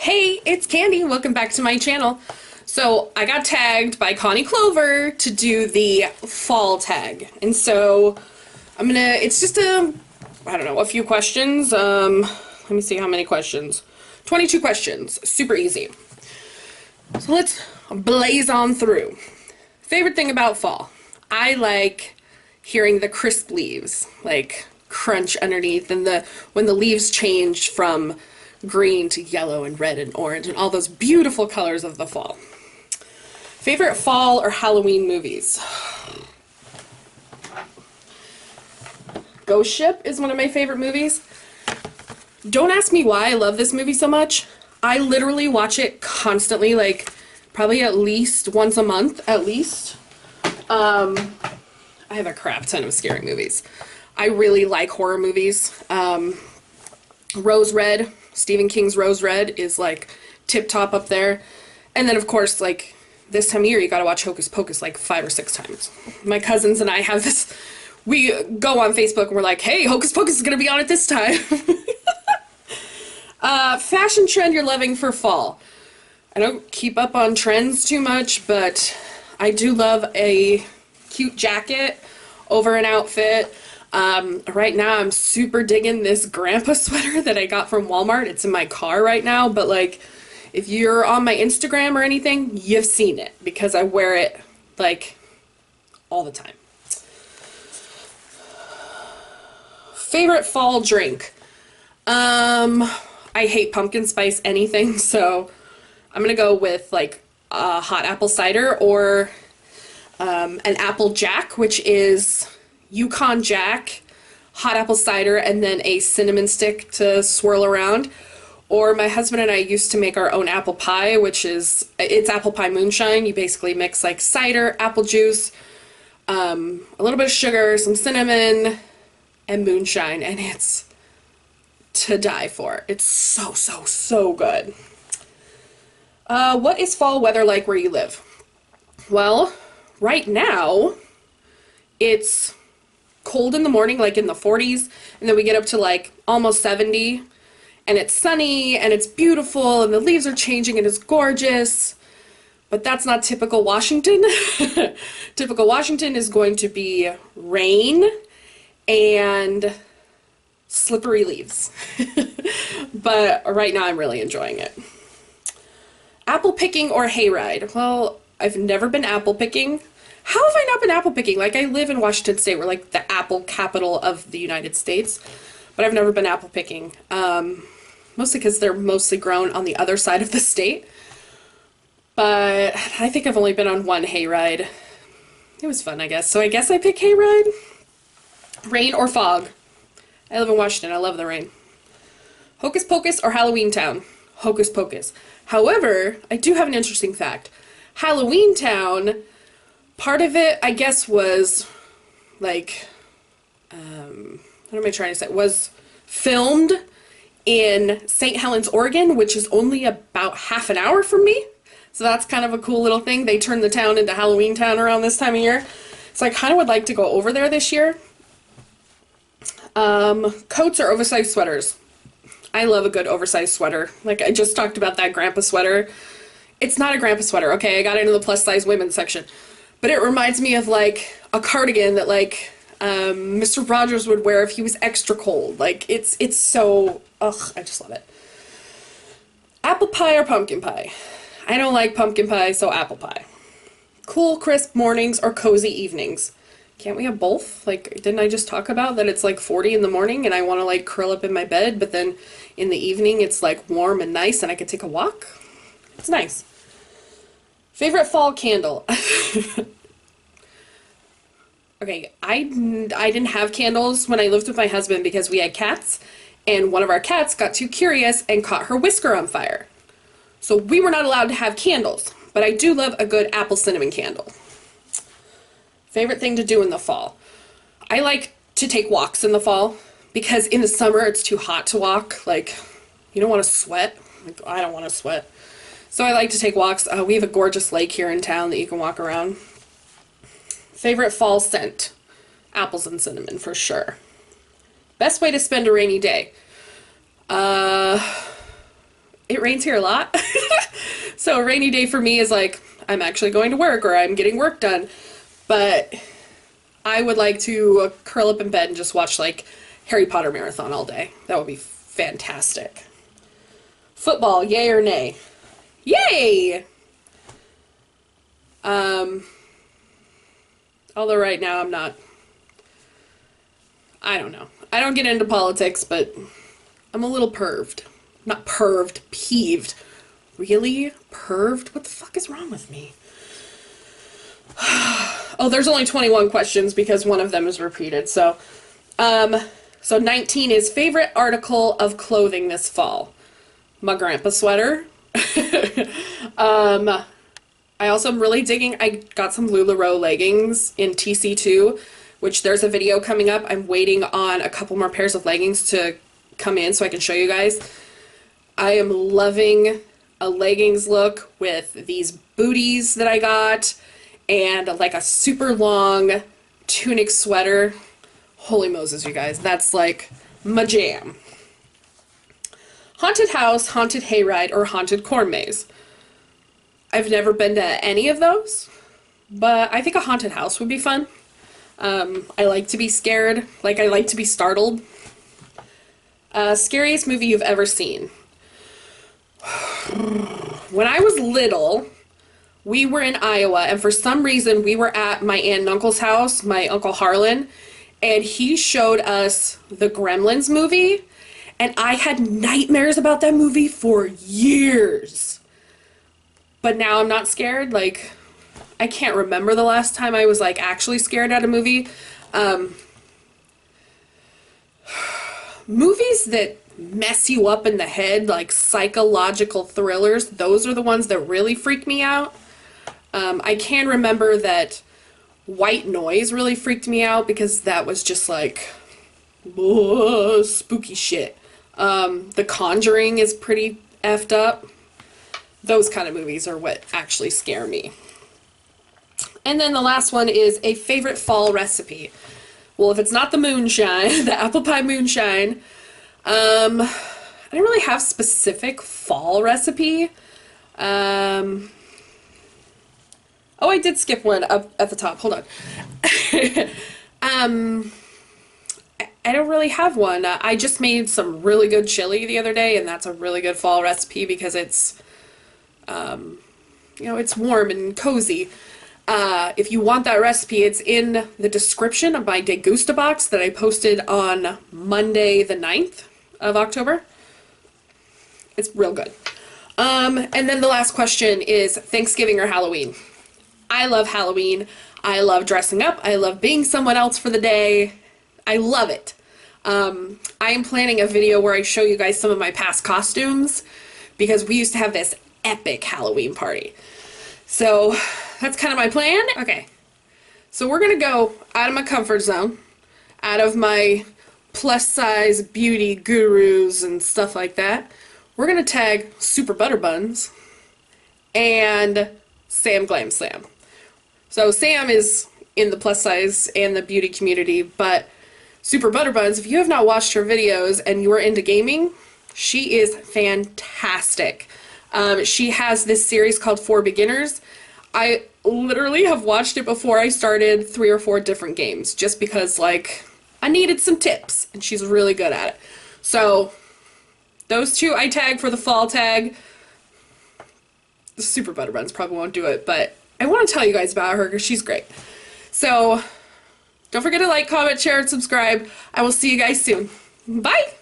Hey, it's Candy. Welcome back to my channel. So I got tagged by Connie Clover to do the fall tag. And so it's just I don't know, a few questions. Let me see how many questions. 22 questions. Super easy. So let's blaze on through. Favorite thing about fall? I like hearing the crisp leaves, like crunch underneath, and when the leaves change from green to yellow and red and orange and all those beautiful colors of the fall. Favorite fall or Halloween movies? Ghost Ship is one of my favorite movies. Don't ask me why I love this movie so much. I literally watch it constantly, like probably at least once a month, at least. I have a crap ton of scary movies. I really like horror movies. Rose Red, Stephen King's Rose Red is like tip top up there. And then of course, like this time of year, you gotta watch Hocus Pocus like 5 or 6 times. My cousins and I have this, we go on Facebook and we're like, hey, Hocus Pocus is gonna be on at this time. Fashion trend you're loving for fall. I don't keep up on trends too much, but I do love a cute jacket over an outfit. Right now I'm super digging this grandpa sweater that I got from Walmart. It's in my car right now, but like if you're on my Instagram or anything, you've seen it because I wear it like all the time. Favorite fall drink? I hate pumpkin spice anything, so I'm gonna go with like hot apple cider or an apple jack, which is Yukon Jack, hot apple cider, and then a cinnamon stick to swirl around. Or my husband and I used to make our own apple pie, which is, it's apple pie moonshine. You basically mix like cider, apple juice, a little bit of sugar, some cinnamon, and moonshine, and it's to die for. It's so, so, so good. What is fall weather like where you live? Well, right now, it's cold in the morning, like in the 40s, and then we get up to like almost 70, and it's sunny, and it's beautiful, and the leaves are changing, and it's gorgeous, but that's not typical Washington. Typical Washington is going to be rain and slippery leaves. But right now I'm really enjoying it. Apple picking or hayride? Well, I've never been apple picking. How have I not been apple picking? Like, I live in Washington State. We're like the apple capital of the United States, but I've never been apple picking. Mostly because they're mostly grown on the other side of the state. But I think I've only been on one hayride. It was fun, I guess. So I guess I pick hayride. Rain or fog? I live in Washington. I love the rain. Hocus Pocus or Halloween Town? Hocus Pocus. However, I do have an interesting fact. Halloween Town, part of it, I guess, was like, what am I trying to say? Was filmed in St. Helens, Oregon, which is only about half an hour from me. So that's kind of a cool little thing. They turned the town into Halloween Town around this time of year. So I kind of would like to go over there this year. Coats or oversized sweaters? I love a good oversized sweater. Like I just talked about that grandpa sweater. It's not a grandpa sweater, okay? I got it in the plus size women's section. But it reminds me of like a cardigan that like Mr. Rogers would wear if he was extra cold. Like it's so, ugh, I just love it. Apple pie or pumpkin pie? I don't like pumpkin pie, so apple pie. Cool, crisp mornings or cozy evenings? Can't we have both? Like, didn't I just talk about that it's like 40 in the morning and I want to like curl up in my bed, but then in the evening it's like warm and nice and I could take a walk? It's nice. Favorite fall candle? Okay, I didn't have candles when I lived with my husband because we had cats, and one of our cats got too curious and caught her whisker on fire. So we were not allowed to have candles, but I do love a good apple cinnamon candle. Favorite thing to do in the fall? I like to take walks in the fall because in the summer it's too hot to walk. Like, you don't want to sweat. Like, I don't want to sweat. So I like to take walks. We have a gorgeous lake here in town that you can walk around. Favorite fall scent? Apples and cinnamon for sure. Best way to spend a rainy day? It rains here a lot. So a rainy day for me is like, I'm actually going to work or I'm getting work done. But I would like to curl up in bed and just watch like Harry Potter marathon all day. That would be fantastic. Football, yay or nay? Yay! Although right now I'm not, I don't know. I don't get into politics, but I'm a little perved. Not perved, peeved. Really? Perved? What the fuck is wrong with me? Oh, there's only 21 questions because one of them is repeated. So 19 is favorite article of clothing this fall. My grandpa sweater. I also am really digging, I got some LuLaRoe leggings in TC2, which there's a video coming up. I'm waiting on a couple more pairs of leggings to come in so I can show you guys. I am loving a leggings look with these booties that I got and like a super long tunic sweater. Holy Moses, you guys, that's like my jam. Haunted house, haunted hayride, or haunted corn maze. I've never been to any of those, but I think a haunted house would be fun. I like to be scared, like I like to be startled. Scariest movie you've ever seen? When I was little, we were in Iowa, and for some reason we were at my aunt and uncle's house, my Uncle Harlan, and he showed us the Gremlins movie, and I had nightmares about that movie for years. But now I'm not scared. Like, I can't remember the last time I was like actually scared at a movie. Movies that mess you up in the head, like psychological thrillers, those are the ones that really freak me out. I can remember that White Noise really freaked me out because that was just like, whoa, spooky shit. The Conjuring is pretty effed up. Those kind of movies are what actually scare me. And then the last one is a favorite fall recipe. Well, if it's not the moonshine, the apple pie moonshine, I don't really have specific fall recipe. Oh, I did skip one up at the top. Hold on. I don't really have one. I just made some really good chili the other day, and that's a really good fall recipe because it's, you know, it's warm and cozy. If you want that recipe, it's in the description of my Degusta box that I posted on Monday the 9th of October. It's real good. And then the last question is Thanksgiving or Halloween? I love Halloween. I love dressing up. I love being someone else for the day. I love it. I am planning a video where I show you guys some of my past costumes because we used to have this epic Halloween party. So that's kind of my plan. Okay, so we're gonna go out of my comfort zone, out of my plus size beauty gurus and stuff like that. We're gonna tag Super Butter Buns and Sam Glam Slam. So Sam is in the plus size and the beauty community, but Super Butter Buns, if you have not watched her videos and you are into gaming, she is fantastic. She has this series called For Beginners. I literally have watched it before I started 3 or 4 different games just because, like, I needed some tips, and she's really good at it. So, those two I tag for the fall tag. The Super Butter Buns probably won't do it, but I want to tell you guys about her because she's great. So, don't forget to like, comment, share, and subscribe. I will see you guys soon. Bye!